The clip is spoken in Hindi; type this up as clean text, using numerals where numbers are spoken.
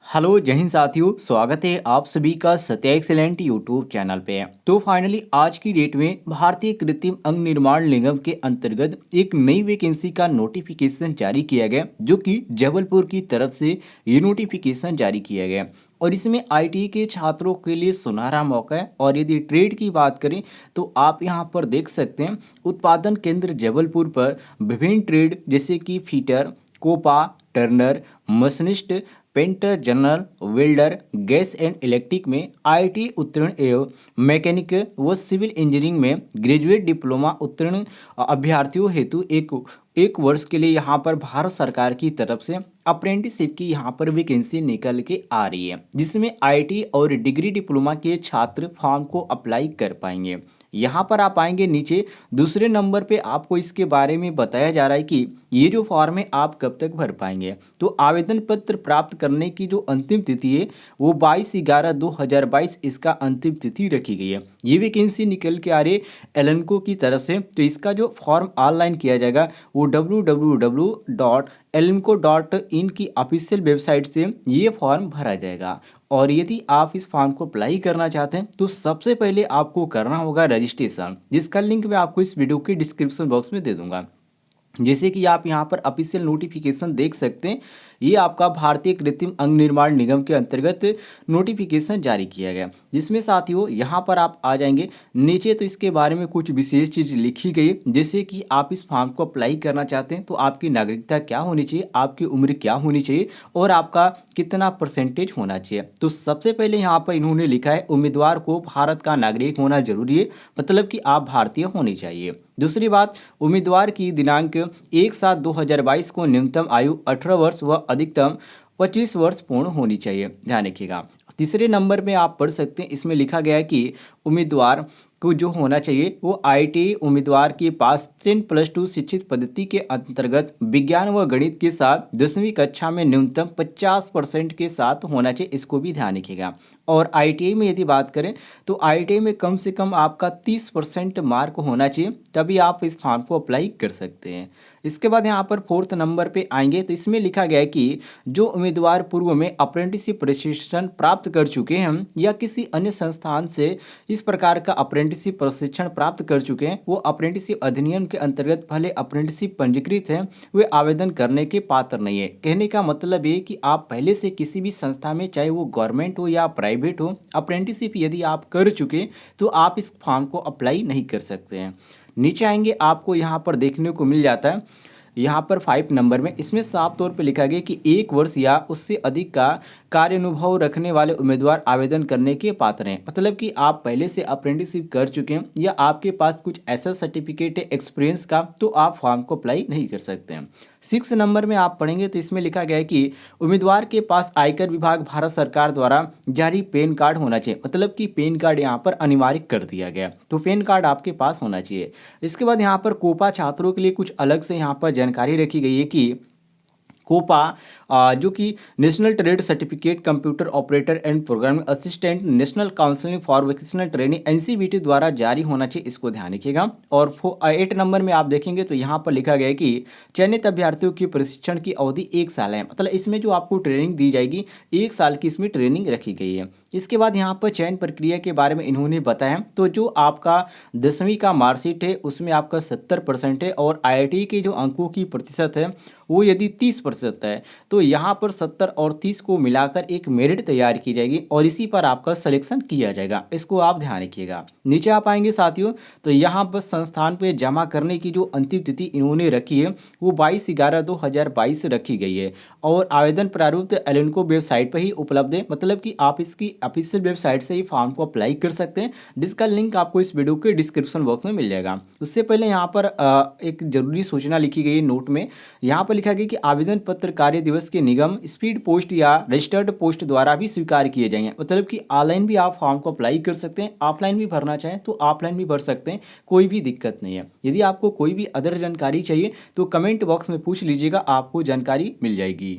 हेलो जय हिंद साथियों, स्वागत है आप सभी का सत्या एक्सीलेंट यूट्यूब चैनल पे। तो फाइनली आज की डेट में भारतीय कृत्रिम अंग निर्माण निगम के अंतर्गत एक नई वैकेंसी का नोटिफिकेशन जारी किया गया, जो कि जबलपुर की तरफ से ये नोटिफिकेशन जारी किया गया। और इसमें आईटी के छात्रों के लिए सुनहरा मौका है। और यदि ट्रेड की बात करें तो आप यहां पर देख सकते हैं उत्पादन केंद्र जबलपुर पर विभिन्न ट्रेड जैसे कि fitter, COPA, turner, machinist, painter general, welder, gas and electric में आईटी उत्तीर्ण एवं मैकेनिक व सिविल इंजीनियरिंग में ग्रेजुएट डिप्लोमा उत्तीर्ण अभ्यर्थियों हेतु एक वर्ष के लिए यहाँ पर भारत सरकार की तरफ से अप्रेंटिसशिप की यहाँ पर वैकेंसी निकल के आ रही है, जिसमें आईटी और डिग्री डिप्लोमा के छात्र फॉर्म को अप्लाई कर पाएंगे। यहाँ पर आप आएंगे नीचे दूसरे नंबर पे आपको इसके बारे में बताया जा रहा है कि ये जो फॉर्म है आप कब तक भर पाएंगे। तो आवेदन पत्र प्राप्त करने की जो अंतिम तिथि है वो 22/11/2022 इसका अंतिम तिथि रखी गई है। ये वैकेंसी निकल के आ रही है एलेनको की तरफ से। तो इसका जो फॉर्म ऑनलाइन किया जाएगा वो www.elenco.in की ऑफिशियल वेबसाइट से ये फॉर्म भरा जाएगा। और यदि आप इस फॉर्म को अप्लाई करना चाहते हैं तो सबसे पहले आपको करना होगा रजिस्ट्रेशन, जिसका लिंक मैं आपको इस वीडियो के डिस्क्रिप्शन बॉक्स में दे दूंगा। जैसे कि आप यहाँ पर ऑफिशियल नोटिफिकेशन देख सकते हैं, ये आपका भारतीय कृत्रिम अंग निर्माण निगम के अंतर्गत नोटिफिकेशन जारी किया गया, जिसमें साथियों यहाँ पर आप आ जाएंगे नीचे तो इसके बारे में कुछ विशेष चीज़ लिखी गई है। जैसे कि आप इस फॉर्म को अप्लाई करना चाहते हैं तो आपकी नागरिकता क्या होनी चाहिए, आपकी उम्र क्या होनी चाहिए और आपका कितना परसेंटेज होना चाहिए। तो सबसे पहले यहाँ पर इन्होंने लिखा है उम्मीदवार को भारत का नागरिक होना जरूरी है, मतलब कि आप भारतीय होने चाहिए। दूसरी बात, उम्मीदवार की दिनांक 1/7/2022 को न्यूनतम आयु 18 वर्ष व अधिकतम 25 वर्ष पूर्ण होनी चाहिए, ध्यान रखिएगा। तीसरे नंबर में आप पढ़ सकते हैं, इसमें लिखा गया है कि उम्मीदवार को जो होना चाहिए वो आईटी उम्मीदवार के पास 10+2 शिक्षित पद्धति के अंतर्गत विज्ञान व गणित के साथ 10वीं कक्षा में न्यूनतम 50% के साथ होना चाहिए, इसको भी ध्यान रखिएगा। और आईटीआई में यदि बात करें तो आईटीआई में कम से कम आपका 30% मार्क होना चाहिए, तभी आप इस फॉर्म को अप्लाई कर सकते हैं। इसके बाद यहाँ पर फोर्थ नंबर पे आएंगे तो इसमें लिखा गया है कि जो उम्मीदवार पूर्व में अप्रेंटिसशिप प्रशिक्षण प्राप्त कर चुके हैं या किसी अन्य संस्थान से इस प्रकार का अप्रेंटिसशिप प्रशिक्षण प्राप्त कर चुके हैं, वो अप्रेंटिसशिप अधिनियम के अंतर्गत भले अप्रेंटिसशिप पंजीकृत हैं, वे आवेदन करने के पात्र नहीं है। कहने का मतलब ये कि आप पहले से किसी भी संस्था में, चाहे वो गवर्नमेंट हो या प्राइवेट हो, अप्रेंटिसशिप यदि आप कर चुके तो आप इस फॉर्म को अप्लाई नहीं कर सकते हैं। नीचे आएंगे आपको यहाँ पर देखने को मिल जाता है, यहाँ पर 5 नंबर में इसमें साफ तौर पे लिखा गया कि 1 वर्ष या उससे अधिक का कार्य अनुभव रखने वाले उम्मीदवार आवेदन करने के पात्र हैं। मतलब कि आप पहले से अप्रेंटिसशिप कर चुके हैं या आपके पास कुछ ऐसा सर्टिफिकेट है एक्सपीरियंस का, तो आप फॉर्म को अप्लाई नहीं कर सकते हैं। 6 नंबर में आप पढ़ेंगे तो इसमें लिखा गया है कि उम्मीदवार के पास आयकर विभाग भारत सरकार द्वारा जारी पैन कार्ड होना चाहिए। मतलब कि पैन कार्ड यहाँ पर अनिवार्य कर दिया गया, तो पैन कार्ड आपके पास होना चाहिए। इसके बाद यहाँ पर कोपा छात्रों के लिए कुछ अलग से यहाँ पर जानकारी रखी गई है कि कोपा जो कि national trade certificate computer operator and programming assistant national counselling for vocational training NCVT द्वारा जारी होना चाहिए, इसको ध्यान रखिएगा। और 8 नंबर में आप देखेंगे तो यहाँ पर लिखा गया है कि चयनित अभ्यर्थियों की प्रशिक्षण की अवधि 1 साल है। मतलब इसमें जो आपको ट्रेनिंग दी जाएगी 1 साल की इसमें ट्रेनिंग रखी गई है। इसके बाद यहाँ पर चयन प्रक्रिया के बारे में इन्होंने बताया, तो जो आपका 10वीं का मार्कशीट है उसमें आपका 70% है और आईआईटी के जो अंकों की प्रतिशत है वो यदि 30% है तो यहाँ पर 70 और 30 को मिलाकर एक मेरिट तैयार की जाएगी और इसी पर आपका सिलेक्शन किया जाएगा, इसको आप ध्यान रखिएगा। नीचे आप आएंगे साथियों तो यहाँ पर संस्थान पे जमा करने की जो अंतिम तिथि इन्होंने रखी है वो 22/11/2022 रखी गई है और आवेदन प्रारूप एलेनको वेबसाइट पर ही उपलब्ध है। मतलब कि आप इसकी ऑफिशियल वेबसाइट से ही फॉर्म को अप्लाई कर सकते हैं, जिसका लिंक आपको इस वीडियो के डिस्क्रिप्शन बॉक्स में मिल जाएगा। उससे पहले यहाँ पर एक जरूरी सूचना लिखी गई है नोट में। यहाँ पर लिखा गया कि आवेदन पत्र कार्य दिवस के निगम स्पीड पोस्ट या रजिस्टर्ड पोस्ट द्वारा भी स्वीकार किए जाएंगे। मतलब कि ऑनलाइन भी आप फॉर्म को अप्लाई कर सकते हैं, ऑफलाइन भी भरना चाहें तो ऑफलाइन भी भर सकते हैं, कोई भी दिक्कत नहीं है। यदि आपको कोई भी अदर जानकारी चाहिए तो कमेंट बॉक्स में पूछ लीजिएगा, आपको जानकारी मिल जाएगी।